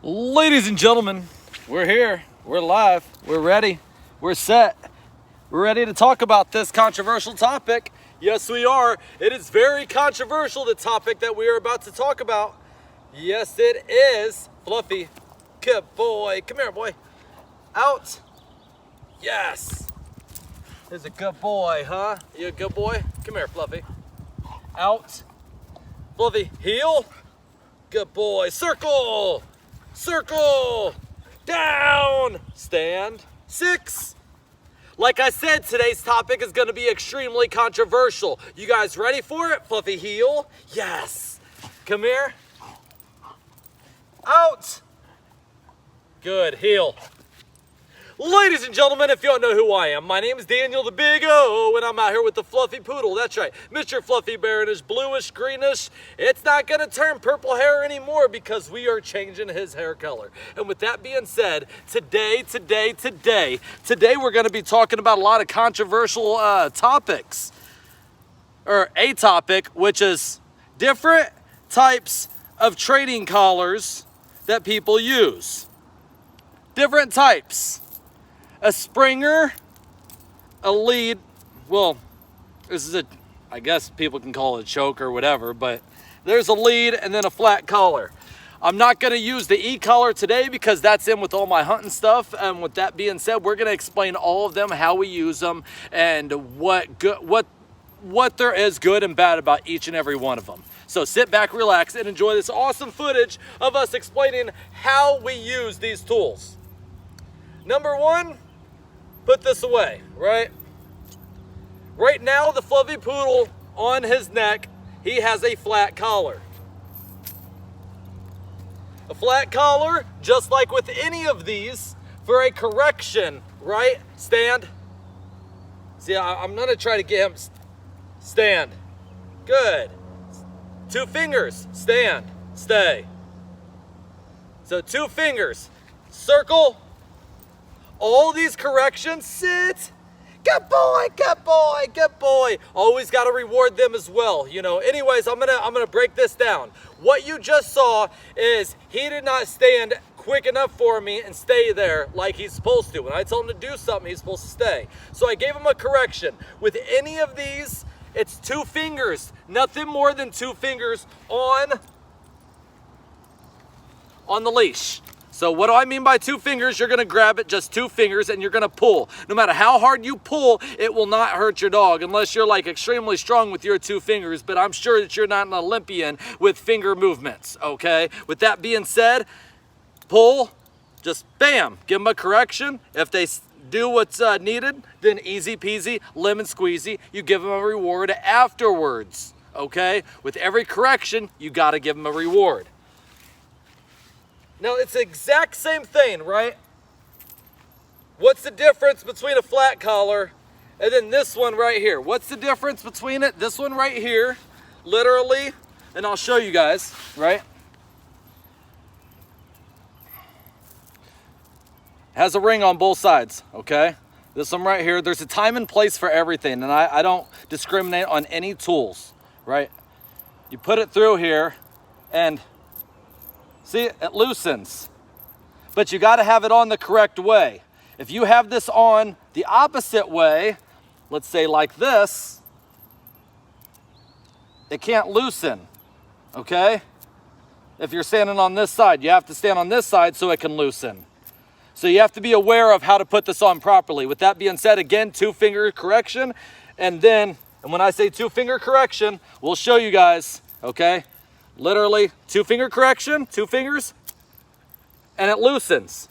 Ladies and gentlemen, we're here, we're live, we're ready, we're set, we're ready to talk about this controversial topic. Yes, we are. It is very controversial, the topic that we are about to talk about. Yes, it is. Fluffy, good boy, come here, boy. Out. Yes. He's a good boy, huh? You a good boy? Come here, Fluffy. Out. Fluffy, heel. Good boy. Circle. Circle, down, stand, 6. Like I said, today's topic is going to be extremely controversial. You guys ready for it? Fluffy heel, yes. Come here. Out. Good, heel. Ladies and gentlemen, if you don't know who I am, my name is Daniel the Big O, and I'm out here with the Fluffy Poodle. That's right, Mr. Fluffy Bear is bluish, greenish. It's not going to turn purple hair anymore because we are changing his hair color. And with that being said, today, we're going to be talking about a lot of controversial topics. Or a topic, which is different types of trading collars that people use. Different types. A springer, a lead, well, this is I guess people can call it a choke or whatever, but there's a lead and then a flat collar. I'm not going to use the E-collar today because that's in with all my hunting stuff. And with that being said, we're going to explain all of them, how we use them, and what there is good and bad about each and every one of them. So sit back, relax, and enjoy this awesome footage of us explaining how we use these tools. Number one, put this away, right? Right now, the Fluffy Poodle on his neck, he has a flat collar. A flat collar, just like with any of these, for a correction, right? Stand. See, I'm gonna try to get him, stand. Good. 2 fingers, stand, stay. So 2 fingers, circle. All these corrections, sit. Good boy, good boy, good boy. Always got to reward them as well, you know. Anyways, I'm gonna break this down. What you just saw is he did not stand quick enough for me and stay there like he's supposed to. When I told him to do something, he's supposed to stay. So I gave him a correction. With any of these, it's 2 fingers, nothing more than 2 fingers on the leash. So what do I mean by 2 fingers? You're gonna grab it, just 2 fingers, and you're gonna pull. No matter how hard you pull, it will not hurt your dog unless you're like extremely strong with your 2 fingers, but I'm sure that you're not an Olympian with finger movements, okay? With that being said, pull, just bam, give them a correction. If they do what's needed, then easy peasy, lemon squeezy, you give them a reward afterwards, okay? With every correction, you gotta give them a reward. Now, it's the exact same thing, right? What's the difference between a flat collar and then this one right here? What's the difference between it? This one right here, literally, and I'll show you guys, right? Has a ring on both sides, okay? This one right here, there's a time and place for everything, and I don't discriminate on any tools, right? You put it through here, and see, it loosens, but you got to have it on the correct way. If you have this on the opposite way, let's say like this, it can't loosen, okay? If you're standing on this side, you have to stand on this side so it can loosen. So you have to be aware of how to put this on properly. With that being said, again, 2 finger correction, and when I say 2 finger correction, we'll show you guys, okay? Literally 2 finger correction, 2 fingers, and it loosens.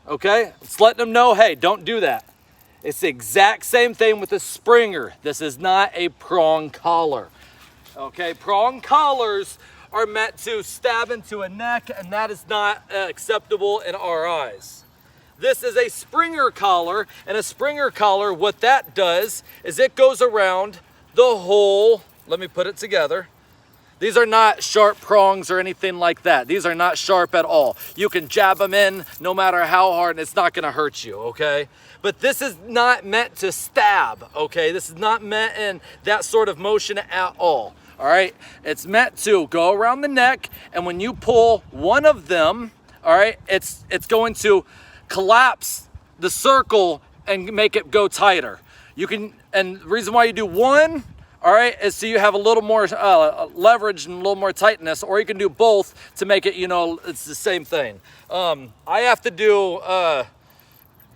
Okay? It's letting them know, hey, don't do that. It's the exact same thing with the springer. This is not a prong collar. Okay? Prong collars are meant to stab into a neck, and that is not acceptable in our eyes. This is a springer collar, and a springer collar, what that does is it goes around the whole, let me put it together. These are not sharp prongs or anything like that. These are not sharp at all. You can jab them in no matter how hard and it's not gonna hurt you, okay? But this is not meant to stab, okay? This is not meant in that sort of motion at all. All right, it's meant to go around the neck, and when you pull one of them, all right, it's going to collapse the circle and make it go tighter. You can, and the reason why you do one, all right, is so you have a little more leverage and a little more tightness, or you can do both to make it, you know, it's the same thing. I have to do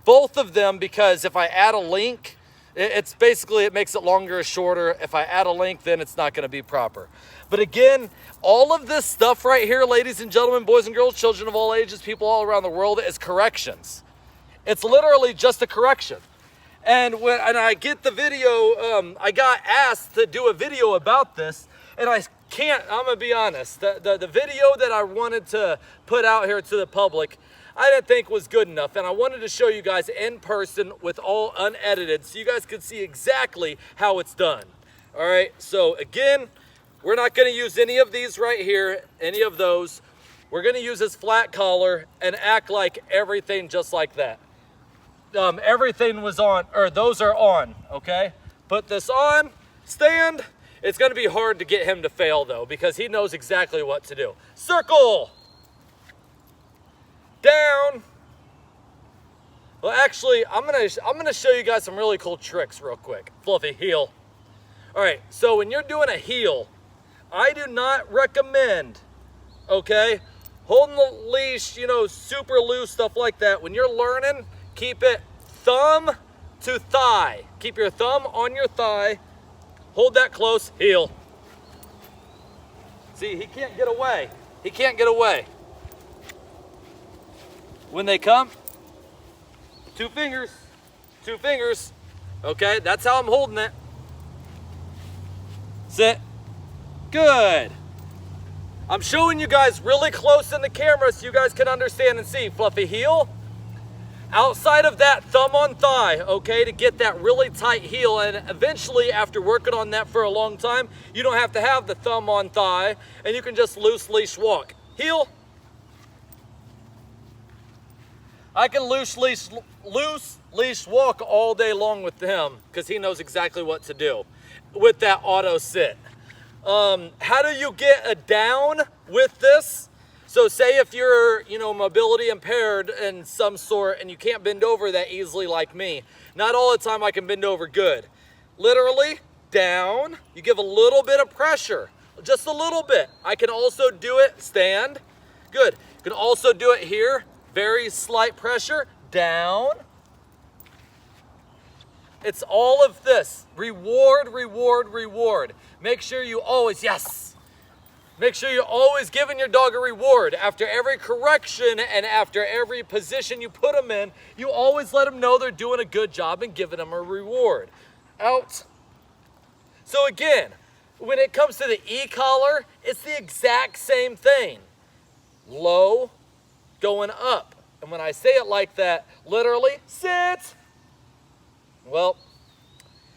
both of them because if I add a link, it's basically, it makes it longer or shorter. If I add a link, then it's not going to be proper. But again, all of this stuff right here, ladies and gentlemen, boys and girls, children of all ages, people all around the world, is corrections. It's literally just a correction. And when I get the video, I got asked to do a video about this, and I'm going to be honest, the video that I wanted to put out here to the public, I didn't think was good enough, and I wanted to show you guys in person with all unedited so you guys could see exactly how it's done. All right, so again, we're not going to use any of these right here, any of those. We're going to use this flat collar and act like everything just like that. Everything was on, or those are on, okay? Put this on, stand. It's going to be hard to get him to fail though because he knows exactly what to do. Circle. Down. Well, actually, I'm gonna show you guys some really cool tricks real quick. Fluffy, heel. All right, so when you're doing a heel, I do not recommend, okay, holding the leash, you know, super loose, stuff like that. When you're learning, keep it thumb to thigh. Keep your thumb on your thigh. Hold that close, heel. See, he can't get away. He can't get away. When they come, two fingers, okay? That's how I'm holding it. Sit, good. I'm showing you guys really close in the camera so you guys can understand and see. Fluffy, heel. Outside of that, thumb on thigh, okay, to get that really tight heel, and eventually after working on that for a long time, you don't have to have the thumb on thigh, and you can just loose leash walk. Heel. I can loose leash walk all day long with him because he knows exactly what to do with that auto sit. How do you get a down with this? So say if you're, you know, mobility impaired in some sort and you can't bend over that easily like me. Not all the time I can bend over good. Literally, down, you give a little bit of pressure, just a little bit. I can also do it, stand, good. You can also do it here. Very slight pressure, down. It's all of this. Reward, reward, reward. Make sure you always, yes. Make sure you're always giving your dog a reward. After every correction and after every position you put them in, you always let them know they're doing a good job and giving them a reward. Out. So again, when it comes to the e-collar, it's the exact same thing. Low, going up. And when I say it like that, literally, sit. Well,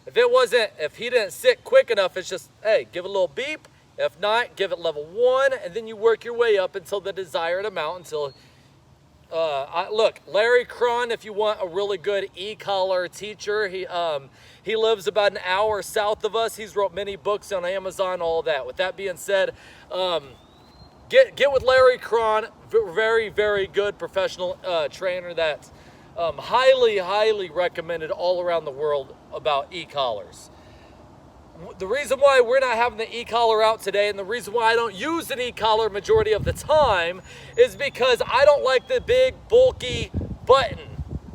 if he didn't sit quick enough, it's just, hey, give it a little beep. If not, give it level 1, and then you work your way up until the desired amount until, look, Larry Cron, if you want a really good e-collar teacher, he lives about an hour south of us. He's wrote many books on Amazon, all that. With that being said, get with Larry Cron, very, very good professional trainer that's highly, highly recommended all around the world about e-collars. The reason why we're not having the e-collar out today and the reason why I don't use an e-collar majority of the time is because I don't like the big, bulky button.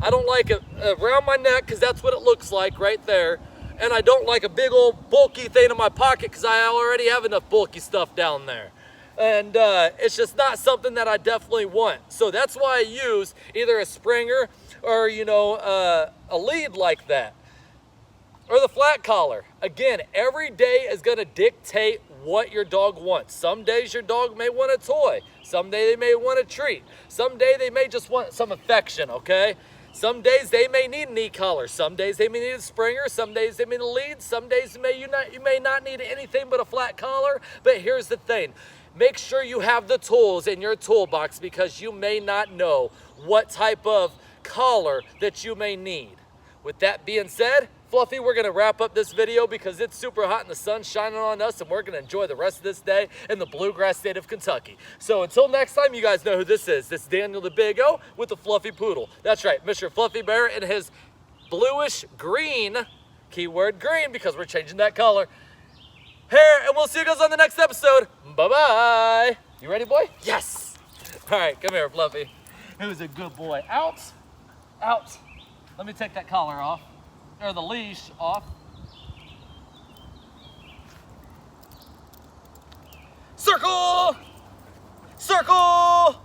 I don't like it around my neck because that's what it looks like right there. And I don't like a big old bulky thing in my pocket because I already have enough bulky stuff down there. And it's just not something that I definitely want. So that's why I use either a Springer or, you know, a lead like that. Or the flat collar. Again, every day is going to dictate what your dog wants. Some days your dog may want a toy. Some day they may want a treat. Some day they may just want some affection, okay? Some days they may need an e-collar. Some days they may need a Springer. Some days they may need a lead. Some days you may not need anything but a flat collar. But here's the thing. Make sure you have the tools in your toolbox because you may not know what type of collar that you may need. With that being said, Fluffy, we're gonna wrap up this video because it's super hot and the sun's shining on us, and we're gonna enjoy the rest of this day in the bluegrass state of Kentucky. So until next time, you guys know who this is. This is Daniel the Big O with the Fluffy Poodle. That's right, Mr. Fluffy Bear and his bluish green, keyword green because we're changing that color, hair, and we'll see you guys on the next episode. Bye-bye. You ready, boy? Yes. All right, come here, Fluffy. Who's a good boy? Out, out. Let me take that collar off, or the leash off. Circle, circle,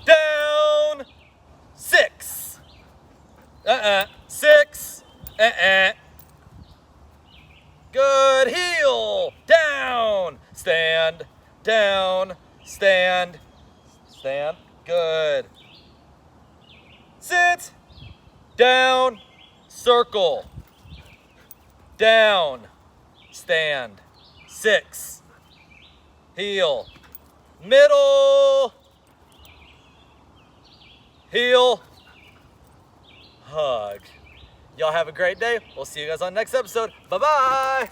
down, 6. 6. Good, heel, down, stand, down, stand, stand, good. Sit, down, circle, down, stand, 6, heel, middle, heel, hug. Y'all have a great day. We'll see you guys on the next episode. Bye-bye.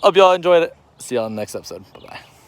Hope y'all enjoyed it. See y'all on the next episode. Bye-bye.